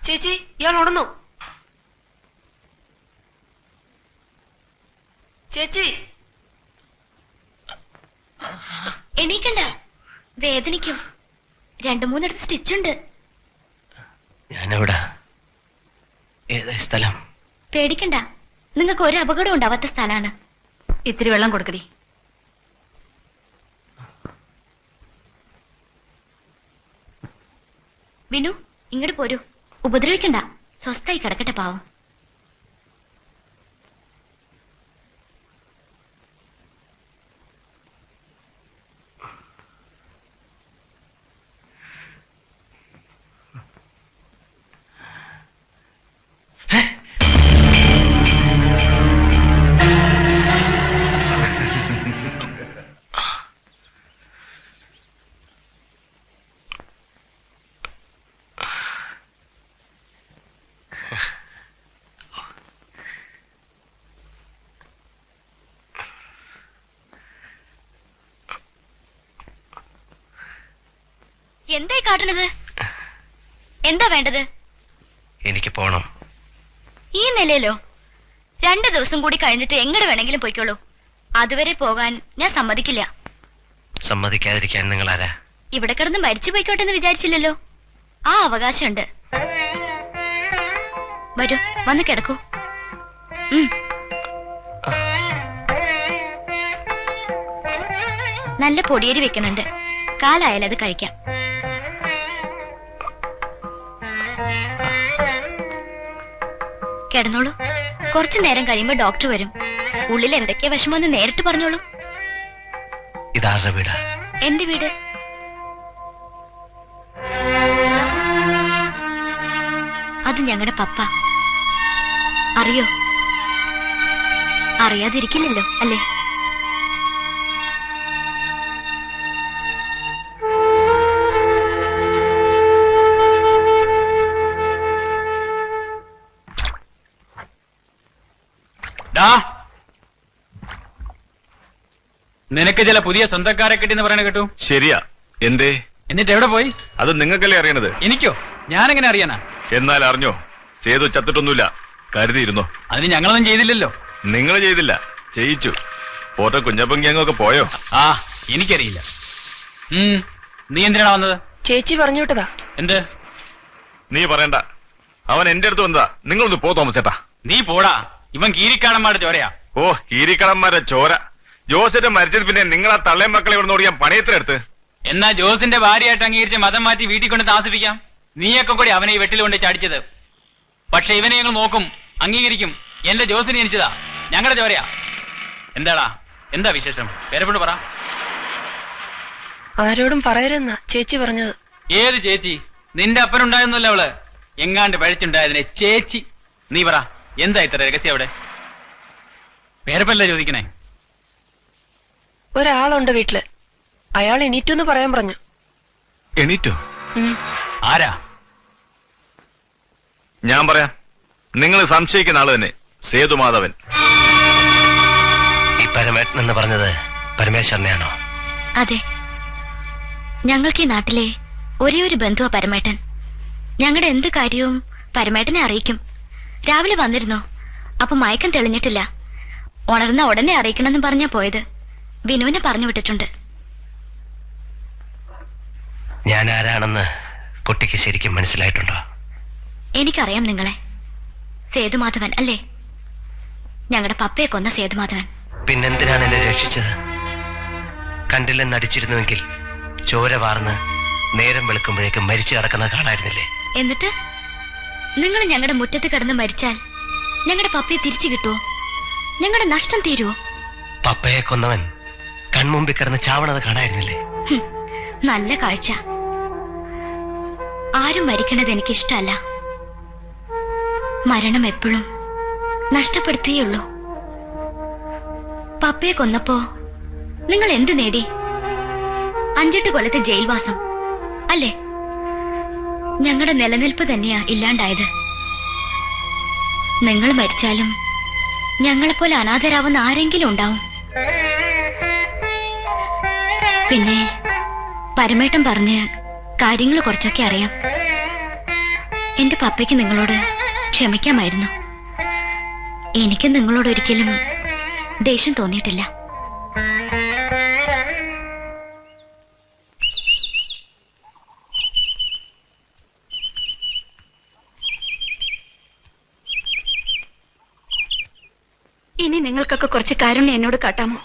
ചേച്ചി ഇയാൾ ഉണർന്നു. ചേച്ചി എണീക്കണ്ട, വേദനിക്കും. 2-3 സ്റ്റിച്ചുണ്ട്. ഞാനെവിടാ? ഏതാ സ്ഥലം? പേടിക്കണ്ട, നിങ്ങൾക്ക് ഒരു അപകടം ഉണ്ടാവാത്ത സ്ഥലമാണ്. ഇത്തിരി വെള്ളം കൊടുക്കടി. വിനു, ഇങ്ങോട്ട് പോരൂ. ഉപദ്രവിക്കണ്ട, സ്വസ്ഥായി കിടക്കട്ടെ പാവം. എന്തായി കാട്ടണത്? എന്താ വേണ്ടത്? എനിക്ക് പോണം. ഈ നിലയിലോ? 2 ദിവസം കൂടി കഴിഞ്ഞിട്ട് എങ്ങടെ വേണമെങ്കിലും പോയിക്കോളൂ. അതുവരെ പോകാൻ ഞാൻ സമ്മതിക്കില്ല. സമ്മതിക്കാതിരിക്കാൻ നിങ്ങൾ ആരാ? ഇവിടെ കിടന്ന് മരിച്ചു പോയിക്കോട്ടെ എന്ന് വിചാരിച്ചില്ലല്ലോ. ആ അവകാശമുണ്ട്. വരൂ, വന്ന് കിടക്കൂ. നല്ല പൊടിയേരി വെക്കണുണ്ട്. കാലായാലും അത് കഴിക്കാം. കിടന്നോളൂ. കുറച്ചു നേരം കഴിയുമ്പോ ഡോക്ടർ വരും. ഉള്ളിൽ എന്തൊക്കെയാ വിഷമമെന്ന് നേരിട്ട് പറഞ്ഞോളൂ. ഇതാരുടെ വീടാ? എന്റെ വീട്. അത് ഞങ്ങളുടെ പപ്പ. അറിയോ? അറിയാതിരിക്കില്ലല്ലോ അല്ലേ? നിനക്ക് ചില പുതിയ സ്വന്തക്കാരെ കിട്ടിയെന്ന് പറയണ കേട്ടു. ശരിയാ. എന്തേ? എന്നിട്ട് എവിടെ പോയി? അത് നിങ്ങൾക്കല്ലേ അറിയണത്. എനിക്കോ? ഞാനെങ്ങനെ അറിയാനാ? എന്നാൽ അറിഞ്ഞോ, സേതു ചത്തിട്ടൊന്നുമില്ല, കരുതിയിരുന്നോ. അതിന് ഞങ്ങളൊന്നും ചെയ്തില്ലല്ലോ. നിങ്ങൾ ചെയ്തില്ല, ചെയ്യിച്ചു. പോട്ടെ, കുഞ്ഞപ്പൻ ഗ്യാങ്ങൊക്കെ പോയോ? ആ, എനിക്കറിയില്ല. നീ എന്തിനാണ് വന്നത്? ചേച്ചി പറഞ്ഞു വിട്ടതാ. എന്ത്? നീ പറയണ്ട, അവൻ എന്റെ അടുത്ത് വന്നതാ. നിങ്ങളൊന്ന് പോ തോമസേട്ടാ. നീ പോടാ, ഇവൻ കീരിക്കാടന്മാരുടെ ചോരയാ. ഓ, കീരിക്കടന്മാരെ ചോര. ജോസിന്റെ മരിച്ചത് പിന്നെ നിങ്ങൾ ആ തള്ളയും മക്കളെ ഇവിടെ നോടിയാൻ പണയത്തിനെടുത്ത്. എന്നാ ജോസിന്റെ ഭാര്യയായിട്ട് അംഗീകരിച്ച് മതം മാറ്റി വീട്ടിൽ കൊണ്ട് താമസിപ്പിക്കാം. നീയൊക്കെ കൂടി അവനെ ഈ വെട്ടിൽ കൊണ്ട് ചാടിച്ചത്. പക്ഷെ ഇവനെ ഞങ്ങൾ നോക്കും, അംഗീകരിക്കും. എന്റെ ജോസിനെ ജനിച്ചതാ, ഞങ്ങളുടെ ചോരയാ. എന്താടാ, എന്താ വിശേഷം? പേരപ്പെട്ട് പറ. ആരോടും പറയരുതെന്നാ ചേച്ചി പറഞ്ഞത്. ഏത് ചേച്ചി? നിന്റെ അപ്പനുണ്ടായിരുന്നല്ലോ അവള്. എങ്ങാണ്ട് പഴിച്ചുണ്ടായതിനെ ചേച്ചി. നീ പറ, എന്താ ഇത്ര രഹസ്യം അവിടെ? പേരപ്പല്ല ചോദിക്കണേ. ഒരാളുണ്ട് വീട്ടില്. അയാൾ എണീറ്റെന്ന് പറയാൻ പറഞ്ഞു. എണീറ്റോ? ആരാ? ഞാൻ പറയാം. നിങ്ങൾ സംശയിക്കുന്ന ആള് തന്നെ, സേതുമാധവൻ. ഈ പരമേട്ടൻ എന്ന് പറഞ്ഞത് പരമേശ്വരനെയാണോ? അതെ, ഞങ്ങൾക്ക് ഈ നാട്ടിലെ ഒരേ ഒരു ബന്ധുവാ പരമേട്ടൻ. ഞങ്ങളുടെ എന്ത് കാര്യവും പരമേട്ടനെ അറിയിക്കും. രാവിലെ വന്നിരുന്നോ? അപ്പൊ മയക്കം തെളിഞ്ഞിട്ടില്ല. ഉണർന്ന ഉടനെ അറിയിക്കണമെന്ന് പറഞ്ഞാ പോയത്. വിനുവിനെ പറഞ്ഞു വിട്ടിട്ടുണ്ട്. ഞാൻ ആരാണെന്ന് കുട്ടിക്ക് ശരിക്കും മനസ്സിലായിട്ടുണ്ടോ? എനിക്കറിയാം നിങ്ങളെ. സേതുമാധവൻ അല്ലേ? ഞങ്ങളുടെ പപ്പയെ കൊന്ന സേതുമാധവൻ. പിന്നെന്തിനാണ് എന്നെ രക്ഷിച്ചത്? കണ്ടില്ലെന്ന് അടിച്ചിരുന്നുവെങ്കിൽ ചോര വാർന്ന് നേരം വെളുക്കുമ്പോഴേക്കും മരിച്ചു കിടക്കുന്ന കാണായിരുന്നില്ലേ? എന്നിട്ട് നിങ്ങൾ ഞങ്ങളുടെ മുറ്റത്ത് കിടന്ന് മരിച്ചാൽ ഞങ്ങളുടെ പപ്പയെ തിരിച്ചു കിട്ടുമോ? ഞങ്ങളുടെ നഷ്ടം തീരുവോ? പപ്പയെ കൊന്നവൻ കൺമുമ്പിൽ കിടന്ന് ചാവണത് കാണായിരുന്നില്ലേ? നല്ല കാഴ്ച. ആരും മരിക്കണത് എനിക്കിഷ്ടല്ല. മരണം എപ്പോഴും നഷ്ടപ്പെടുത്തിയുള്ളൂ. പപ്പയെ കൊന്നപ്പോ നിങ്ങൾ എന്ത് നേടി? 5-8 കൊല്ലത്തെ ജയിൽവാസം അല്ലേ? ഞങ്ങളുടെ നിലനിൽപ്പ് തന്നെയാ ഇല്ലാണ്ടായത്. നിങ്ങൾ മരിച്ചാലും ഞങ്ങളെപ്പോലെ അനാഥരാവുന്ന ആരെങ്കിലും ഉണ്ടാവും. പിന്നെ പരമേട്ടൻ പറഞ്ഞ് കാര്യങ്ങൾ കുറച്ചൊക്കെ അറിയാം. എന്റെ പപ്പയ്ക്ക് നിങ്ങളോട് ക്ഷമിക്കാമായിരുന്നു. എനിക്ക് നിങ്ങളോട് ഒരിക്കലും ദേഷ്യം തോന്നിയിട്ടില്ല. ഇനി നിങ്ങൾക്കൊക്കെ കുറച്ച് കാരുണ്യം എന്നോട് കാട്ടാമോ?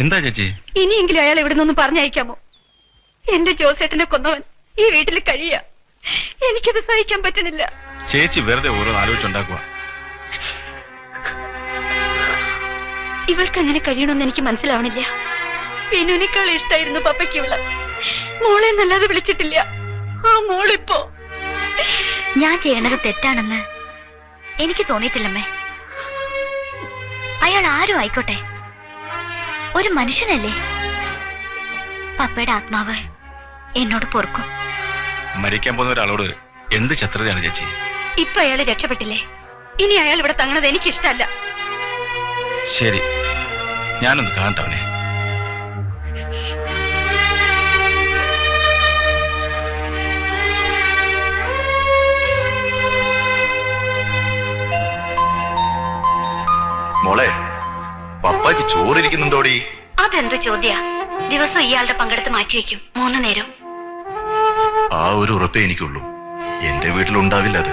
എന്താ ചേച്ചി? ഇനിയെങ്കിലും അയാൾ ഇവിടെ നിന്നൊന്ന് പറഞ്ഞയക്കാമോ? എന്റെ ജോസേട്ടനെ കൊന്നവൻ ഈ വീട്ടിൽ കഴിയ. എനിക്കത് സഹിക്കാൻ പറ്റുന്നില്ല. ചേച്ചി വെറുതെ ഓരോ ആലോചിച്ചുണ്ടാക്കുക. ഇവൾക്ക് അങ്ങനെ കഴിയണമെന്ന് എനിക്ക് മനസ്സിലാവണില്ല. വിനുവിനേക്കാൾ ഇഷ്ടായിരുന്നു പപ്പയ്ക്ക് ഇവള്. മോളെ നല്ലാതെ വിളിച്ചിട്ടില്ല. ആ മോളിപ്പോ ഞാൻ ചെയ്യണത് തെറ്റാണെന്ന് എനിക്ക് തോന്നിയിട്ടില്ലമ്മേ. അയാൾ ആരും ആയിക്കോട്ടെ, ഒരു മനുഷ്യനല്ലേ. പപ്പയുടെ ആത്മാവ് എന്നോട് പൊറുക്കും. മരിക്കാൻ പോകുന്ന ഒരാളോട് എന്ത് ശത്രുതയാണ് ചേച്ചി? ഇപ്പൊ അയാള് രക്ഷപ്പെട്ടില്ലേ? ഇനി അയാൾ ഇവിടെ തങ്ങണത് എനിക്കിഷ്ടല്ല. ശരി, ഞാനൊന്ന് കാണട്ടവനെ. മോളെ, പപ്പായ്ക്ക് ചോറിരിക്കുന്നുണ്ടോടി? അതെന്ത് ചോദ്യ? ദിവസം ഇയാളുടെ പങ്കെടുത്ത് മാറ്റിവെക്കും 3 നേരം. ആ ഒരു ഉറപ്പേ എനിക്കുള്ളൂ. എന്റെ വീട്ടിലുണ്ടാവില്ല അത്.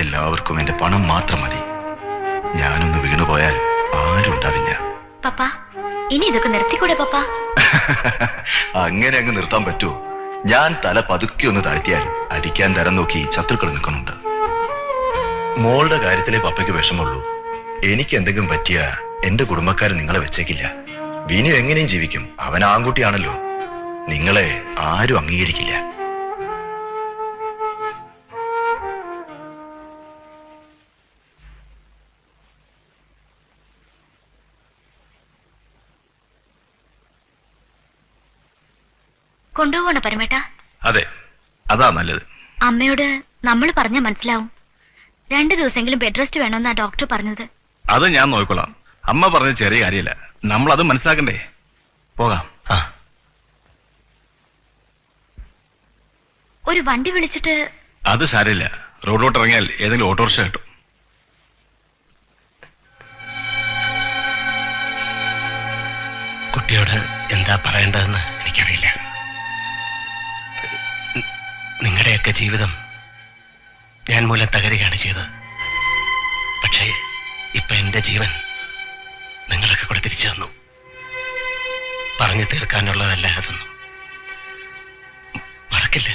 എല്ലാവർക്കും എന്റെ പണം മാത്രം മതി. ഞാനൊന്ന് വീണുപോയാൽ ആരും ഉണ്ടാവില്ല. പപ്പ, ഇനി ഇതൊക്കെ നിർത്തിക്കൂടെ പപ്പ? അങ്ങനെ അങ്ങ് നിർത്താൻ പറ്റുമോ? ഞാൻ തല പതുക്കെ ഒന്ന് താഴ്ത്തിയാൽ അടിക്കാൻ തരം നോക്കി ശത്രുക്കൾ നിൽക്കുന്നുണ്ട്. മോളുടെ കാര്യത്തിലെ പപ്പയ്ക്ക് വിഷമുള്ളൂ. എനിക്ക് എന്തെങ്കിലും പറ്റിയ എന്റെ കുടുംബക്കാർ നിങ്ങളെ വെച്ചേക്കില്ല. വിനു എങ്ങനെയും ജീവിക്കും. അവൻ ആൺകുട്ടിയാണല്ലോ. നിങ്ങളെ ആരും അംഗീകരിക്കില്ല. കൊണ്ടുപോകണ പരമേട്ട? അതെ, അതാ നല്ലത്. അമ്മയോട് നമ്മൾ പറഞ്ഞാൽ മനസ്സിലാവും. 2 ദിവസമെങ്കിലും ബെഡ് റെസ്റ്റ് വേണമെന്നാ ഡോക്ടർ പറഞ്ഞത്. അത് ഞാൻ നോക്കിക്കൊള്ളാം. അമ്മ പറഞ്ഞ ചെറിയ കാര്യമില്ല. നമ്മൾ അത് മനസ്സിലാക്കണ്ടേ? പോകാം. ആ, ഒരു വണ്ടി വിളിച്ചിട്ട്. അത് സാരമില്ല. റോഡിലോട്ട് ഇറങ്ങിയാൽ ഏതെങ്കിലും ഓട്ടോറിക്ഷ കിട്ടും. കുട്ടിയോട് എന്താ പറയേണ്ടതെന്ന് എനിക്കറിയില്ല. നിങ്ങളുടെയൊക്കെ ജീവിതം ഞാൻ മൂലം തകരുകയാണ് ചെയ്തത്. പക്ഷേ ഇപ്പൊ എന്റെ ജീവൻ നിങ്ങളൊക്കെ കൂടെ തിരിച്ചു തന്നു. പറഞ്ഞു തീർക്കാനുള്ളതല്ല അതൊന്നും. മറക്കില്ല.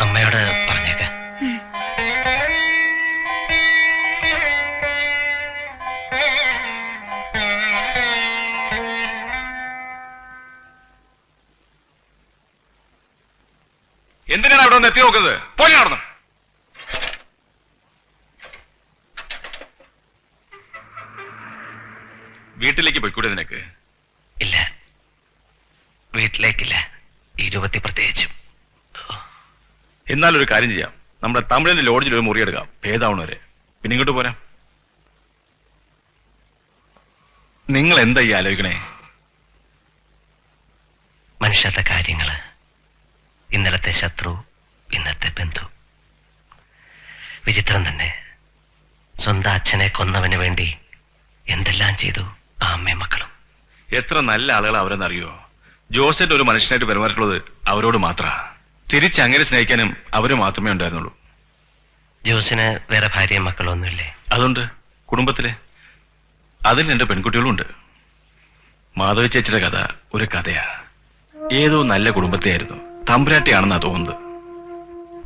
അമ്മയോട് പറഞ്ഞേക്കാം. എന്തിനാണ് അവിടെ ഒന്ന് എത്തി നോക്കുന്നത്? പോലെ നടന്നു. വീട്ടിലേക്ക് പോയിക്കൂടെ നിനക്ക്? ഇല്ല, വീട്ടിലേക്കില്ല. ഈ രൂപത്തിൽ പ്രത്യേകിച്ചും. എന്നാലൊരു കാര്യം ചെയ്യാം. നമ്മുടെ തമിഴിന്റെ ലോഡ്ജിൽ ഒരു മുറി എടുക്കാം, ഭേദാവണ വരെ. പിന്നെ ഇങ്ങോട്ട് പോരാം. നിങ്ങൾ എന്താ ഈ ആലോചിക്കണേ? മനുഷ്യരുടെ കാര്യങ്ങള്, ഇന്നലത്തെ ശത്രു, ഇന്നത്തെ ബന്ധു. വിചിത്രം തന്നെ. സ്വന്തം അച്ഛനെ കൊന്നവന് വേണ്ടി എന്തെല്ലാം ചെയ്തു ആ അമ്മയും മക്കളും. എത്ര നല്ല ആളുകൾ അവരെന്നറിയോ? ജോസഫ് ഒരു മനുഷ്യനായിട്ട് പെരുമാറുള്ളത് അവരോട് മാത്രമാ. തിരിച്ചങ്ങനെ സ്നേഹിക്കാനും അവര് മാത്രമേ ഉണ്ടായിരുന്നുള്ളൂ. ജോസിന് വേറെ ഭാര്യയും മക്കളും ഒന്നുമില്ലേ? അതുകൊണ്ട് കുടുംബത്തിലെ അതിൽ 2 പെൺകുട്ടികളും ഉണ്ട്. മാധവി ചേച്ചിയുടെ കഥ ഒരു കഥയാ. ഏതോ നല്ല കുടുംബത്തെയായിരുന്നു. തമ്പുരാട്ടിയാണെന്നാ തോന്നുന്നത്.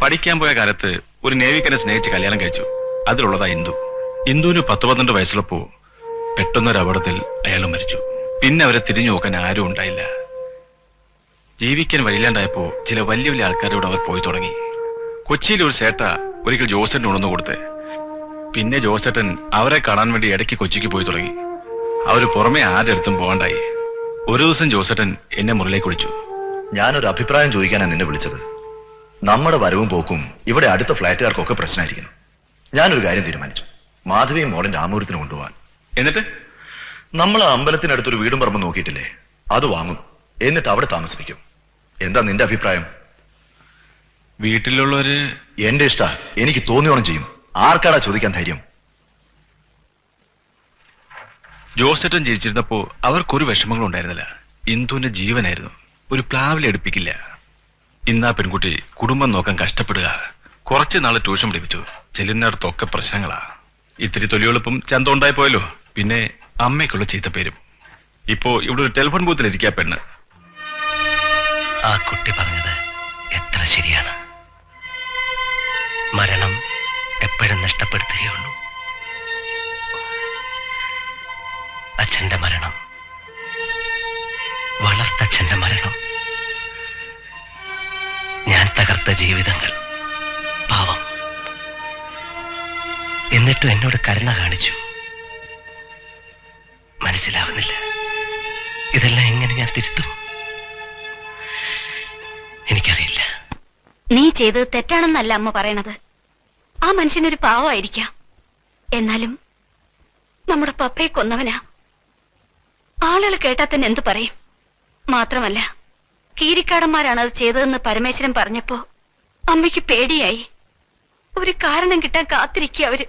പഠിക്കാൻ പോയ കാലത്ത് ഒരു നേവിക്കനെ സ്നേഹിച്ച് കല്യാണം കഴിച്ചു. അതിലുള്ളതാ ഇന്ദു. ഇന്ദുവിന് 10-12 വയസ്സുള്ളപ്പോ പെട്ടെന്നൊരു അപകടത്തിൽ അയാൾ മരിച്ചു. പിന്നെ അവരെ തിരിഞ്ഞു നോക്കാൻ ആരും ഉണ്ടായില്ല. ജീവിക്കാൻ വഴിയില്ലാണ്ടായപ്പോ ചില വലിയ വലിയ ആൾക്കാരോട് അവർ പോയി തുടങ്ങി. കൊച്ചിയിൽ ഒരു സേട്ട ഒരിക്കൽ ജോസേട്ടൻ ഉണർന്നു കൊടുത്ത്. പിന്നെ ജോസേട്ടൻ അവരെ കാണാൻ വേണ്ടി ഇടയ്ക്ക് കൊച്ചിക്ക് പോയി തുടങ്ങി. അവര് പുറമെ ആരുടെ അടുത്തും പോകണ്ടായി. ഒരു ദിവസം ജോസേട്ടൻ എന്നെ മുറിലേക്ക് വിളിച്ചു. ഞാനൊരു അഭിപ്രായം ചോദിക്കാനാണ് നിന്നെ വിളിച്ചത്. നമ്മുടെ വരവും പോക്കും ഇവിടെ അടുത്ത ഫ്ലാറ്റുകാർക്കൊക്കെ പ്രശ്നമായിരിക്കുന്നു. ഞാനൊരു കാര്യം തീരുമാനിച്ചു. മാധവിയും മോളും രാമപുരത്തിന് കൊണ്ടുപോകാൻ. എന്നിട്ട് നമ്മൾ ആ അമ്പലത്തിനടുത്തൊരു വീടും പറമ്പ് നോക്കിയിട്ടില്ലേ, അത് വാങ്ങും. എന്നിട്ട് അവിടെ താമസിപ്പിക്കും. എന്താ നിന്റെ അഭിപ്രായം? വീട്ടിലുള്ളവര് എന്റെ ഇഷ്ട. എനിക്ക് തോന്നിയോണം ചെയ്യും. ആർക്കാടാ ചോദിക്കാൻ ധൈര്യം? ജോസേട്ടൻ ജീവിച്ചിരുന്നപ്പോ അവർക്കൊരു വിഷമങ്ങളും ഉണ്ടായിരുന്നില്ല. ഇന്ദുവിന്റെ ജീവനായിരുന്നു. ഒരു പ്ലാവിലെ അടുപ്പിക്കില്ല. ഇന്നാ പെൺകുട്ടി കുടുംബം നോക്കാൻ കഷ്ടപ്പെടുക. കുറച്ച് നാള് ട്യൂഷൻ പഠിപ്പിച്ചു. ചെല്ലുന്നിടത്തൊക്കെ പ്രശ്നങ്ങളാ. ഇത്തിരി തൊലിയെളുപ്പം ചന്തം ഉണ്ടായി പോയല്ലോ. പിന്നെ അമ്മയ്ക്കുള്ള ചീത്ത പേരും. ഇപ്പോ ഇവിടെ ഒരു ടെലിഫോൺ ബൂത്തിലിരിക്കാ പെണ്ണ്. ആ കുട്ടി പറഞ്ഞത് എത്ര ശരിയാണ്. മരണം എപ്പോഴും നഷ്ടപ്പെടുത്തുകയുള്ളൂ. അച്ഛന്റെ മരണം, വളർത്തച്ഛന്റെ മരണം, ഞാൻ തകർത്ത ജീവിതങ്ങൾ. പാവം. എന്നിട്ടും എന്നോട് കരുണ കാണിച്ചു. മനസ്സിലാവുന്നില്ല. ഇതെല്ലാം എങ്ങനെ ഞാൻ തിരുത്തും? എനിക്കറിയില്ല. നീ ചെയ്തത് തെറ്റാണെന്നല്ല അമ്മ പറയണത്. ആ മനുഷ്യനൊരു പാവമായിരിക്കാം. എന്നാലും നമ്മുടെ പപ്പയെ കൊന്നവനാ. ആളുകൾ കേട്ടാൽ തന്നെ എന്തു പറയും? മാത്രമല്ല, കീരിക്കാടന്മാരാണ് അത് ചെയ്തതെന്ന് പരമേശ്വരൻ പറഞ്ഞപ്പോ അമ്മയ്ക്ക് പേടിയായി. ഒരു കാരണം കിട്ടാൻ കാത്തിരിക്കുക അവര്.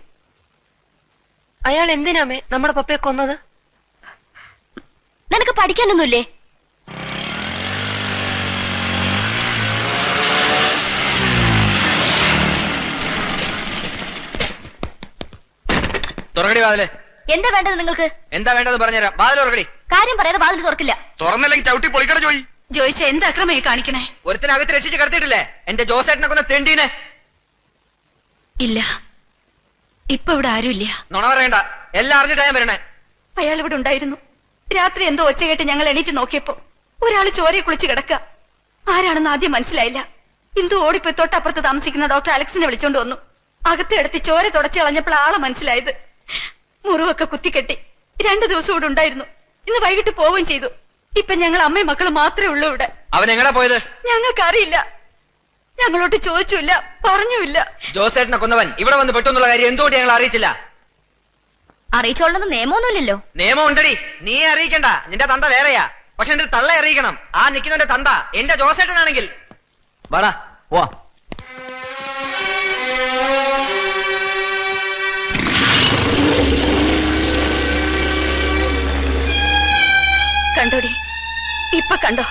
അയാൾ എന്തിനാമേ നമ്മുടെ പപ്പയെ കൊന്നത്? നിനക്ക് പഠിക്കാനൊന്നുമില്ലേ? തുറക്കടി വാതില്. എന്താ വേണ്ടത് നിങ്ങൾക്ക്? എന്താ വേണ്ടത് പറഞ്ഞുതരാം. വാതിൽ തുറക്കടി. കാര്യം പറയാതെ വാതിൽ തുറക്കില്ല. തുറന്നില്ലെങ്കിൽ ചവിട്ടി പൊളിക്കട ജോയി. ജോയിച്ച എന്ത് അക്രമമായി കാണിക്കണേ? ഒരുത്തിനകത്ത് രക്ഷിച്ച് കിടത്തിയിട്ടില്ലേ എന്റെ ജോസേട്ടനെ കൊന്ന തെണ്ടീനെ? ഇല്ല, ഇപ്പൊ ഇവിടെ ആരുമില്ല. നുണ പറയണ്ട. എല്ലാം അറിഞ്ഞിട്ടാ ഞാൻ വരണേ. അയാൾ ഇവിടെ ഉണ്ടായിരുന്നു. രാത്രി എന്തോ ഒച്ച കേട്ട് ഞങ്ങൾ എണീറ്റ് നോക്കിയപ്പോ ഒരാൾ ചോരയെ കുളിച്ച് കിടക്കുക. ആരാണെന്ന് ആദ്യം മനസ്സിലായില്ല. ഇന്ദു ഓടിപ്പോയി തൊട്ടപ്പുറത്ത് താമസിക്കുന്ന ഡോക്ടർ അലക്സിനെ വിളിച്ചോണ്ട് വന്നു. അകത്ത് എടുത്ത് ചോര തുടച്ച് കളഞ്ഞപ്പോൾ ആളെ മനസ്സിലായത്. മുറിവൊക്കെ കുത്തിക്കെട്ടി 2 ദിവസം ഇവിടെ ഉണ്ടായിരുന്നു. ഇന്ന് വൈകിട്ട് പോവുകയും ചെയ്തു. ഇപ്പൊ ഞങ്ങൾ അമ്മയും മക്കളും മാത്രമേ ഉള്ളൂ ഇവിടെ. അവൻ എങ്ങടാ പോയത്? ഞങ്ങൾക്കറിയില്ല. ഞങ്ങളോട്ട് ചോദിച്ചില്ല, പറഞ്ഞുമില്ല. ജോസേട്ടനെ കൊന്നവൻ ഇവിടെ വന്ന് പെട്ടെന്നുള്ള കാര്യം എന്തുകൊണ്ട് ഞങ്ങൾ അറിയിച്ചില്ല? അറിയിച്ചോളണമെന്ന് നിയമമൊന്നുമില്ലല്ലോ. നിയമം ഉണ്ടടി. നീ അറിയിക്കണ്ട. നിന്റെ തന്ത വേറെയാ. പക്ഷെ എന്റെ തള്ള അറിയിക്കണം. ആ നിൽക്കുന്നവന്റെ തന്ത എന്റെ ജോസേട്ടനാണെങ്കിൽ. വാടാ പോവാ. കണ്ടോടി, ഇപ്പൊ കണ്ടോ?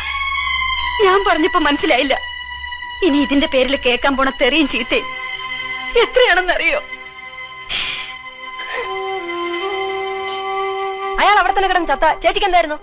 ഞാൻ പറഞ്ഞപ്പോ മനസ്സിലായില്ല. ഇനി ഇതിന്റെ പേരിൽ കേൾക്കാൻ പോണ തെറിയും ചീത്തയും എത്രയാണെന്നറിയോ? അയാൾ അവിടെ തന്നെ കിടന്ന് ചത്ത ചേച്ചിക്ക് എന്തായിരുന്നു?